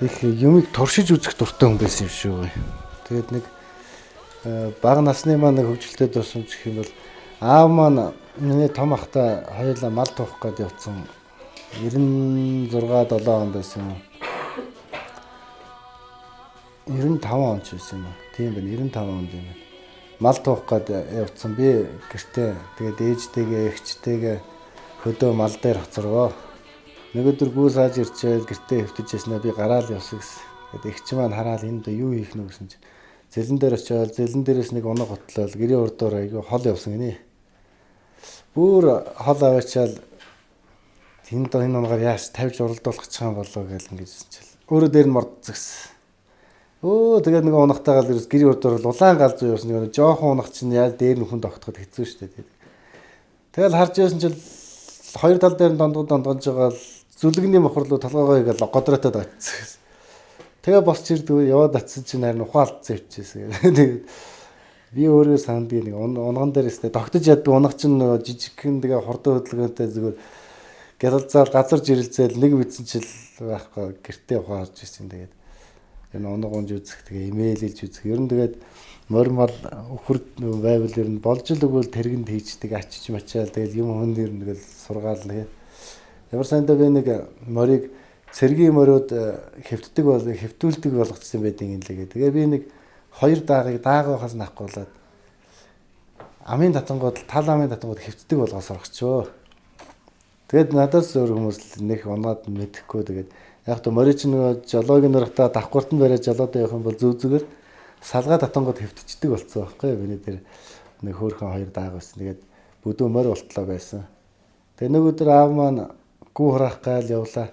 их юмыг туршиж үзэх дуртай хүн байсан юм шүү. Тэгээд нэг бага насны маань нэг хөвгөлтэй дурсамж гэх юм бол аав маань миний том ахтай хоёулаа мал туухах гээд явцсан 96 7 он байсан юм. 95 он ч байсан юм. Тийм байна, 95 онд юм. Мал туухах гээд явцсан би гэртээ тэгээд ээжтэйгээ эгчтэйгээ хөдөө мал дээр хоцоргоо. Нэг өдөр гүү сааж ирчээл гэртээ хөвтөж яснаа би гараал явсан гэсэн. Тэгээд эгч маань хараад энд юу хийх нү гэсэн чинь зэлэн дээр очиод зэлэн дээрээс нэг унаг готлол гэрийн урдуур айгүй хол явсан гинэ. Бүр хол аваачаал тэнд энэ унагаар яаш тавьж уралдуулах гэж байгаа болоо гэж ингэж хэлчихэл. Өөрөө дээр нь мордсон гэсэн. Тэгээд нэг унагтайгаал ерөөс гэрийн урдуур улаан гал зүй явсан нэг жоохон унаг чинь яаж дээр нь хүн тогтоход хэцүү шүү дээ. Тэгэл харж байсан чил хоёр тал дээр нь дондгож байгаа зүлэгний мохор руу толгоогоо игээл годроотод очсон. Тэгээ босч ирдгүй яваад атсан чинь харин ухаалтсан явчихсан. Тэгээд би өөрөө санд би нэг унган дээр өстэй тогтож яддаг унаг чинь жижигхэн тэгээ хордоо хөдөлгөөнтэй зүгээр гялалзаал газар жирэлзээл нэг мэдсэн чил байхгүй гэртээ ухаарж ирсэн. Тэгээд энэ унаг унж үзэх тэгээ имэйлэлж үзэх. Ер нь тэгээд морь өхөр байвал ер нь болж л өгвөл тэргэнд хийчдэг ачиж мачаал тэгэл юм хүн ер нь тэгэл сургаал тэгээд ямар сандаа би нэг морийг цэргийн мориуд хэвтүүлдэг болгоцсон байдаг юм лээ. Тэгээ би нэг хоёр даагыг даагахаас нахгуулаад амын татангууд тал амын татангууд хэвтдэг болгоос орчихоо. Тэгээд надаас өөр хүмүүс нэг унаад мэдэхгүй тэгээд яг то морь чинь нөгөө жолоогийн нургата давхгуртанд бариад жолоодоо явах юм бол зүгээр салгаа татангууд хэвтчихдэг болцсон байхгүй миний дээр нэг хөөрхөн хоёр дааг байсан. Тэгээд бүдүү морь болтлоо байсан. Тэгээ нэг өдөр аав маань гүү хураах гал явлаа.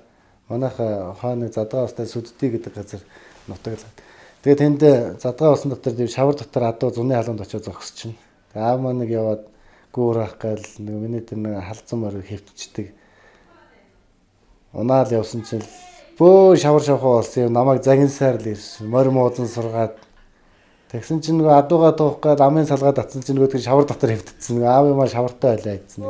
Манайха хааны задгаа устай сүддий гэдэг газар нутаглаад. Тэгээд тэнд задгаа усан дотор шавар дотор адуу зуны халуунд очиж зогсож чинь. Тэгээд аав маань нэг яваад гүү хураах гал нэг миний тэр нэг халдсан морь хэвтчихдэг. Унаал явсан чинь бөө шавар шавхаа болсон юм намайг загинсаар л ирсэн. Морь муузан сургаад тэгсэн чинь нөгөө адуугаа туух гээд амын салгаад татсан чинь нөгөө тэр шавар дотор хэвтчихсэн. Аав юм аа шавартай байлаа гэсэн.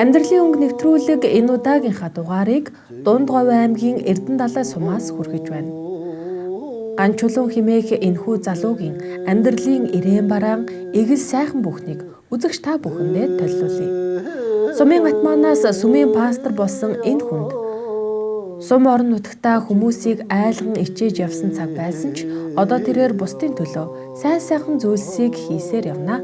Амьдралын өнгө нэвтрүүлэг энэ удаагийнхаа дугаарыг Дундговь аймгийн Эрдэнэдалай сумаас хүргэж байна. Ган чулуун химээх энэхүү залуугийн амьдралын ирээн бараан эгэл сайхан бүхнийг үзэгч та бүхэндээ төлөвлөе. Сумын атманаас сүмийн пастор болсон энэ хүнд сум орон нутагтаа хүмүүсийг айлган ичээж явсан цаг байсан ч одоо тэрээр бусдын төлөө сайн сайхан зүйлсийг хийсээр явна.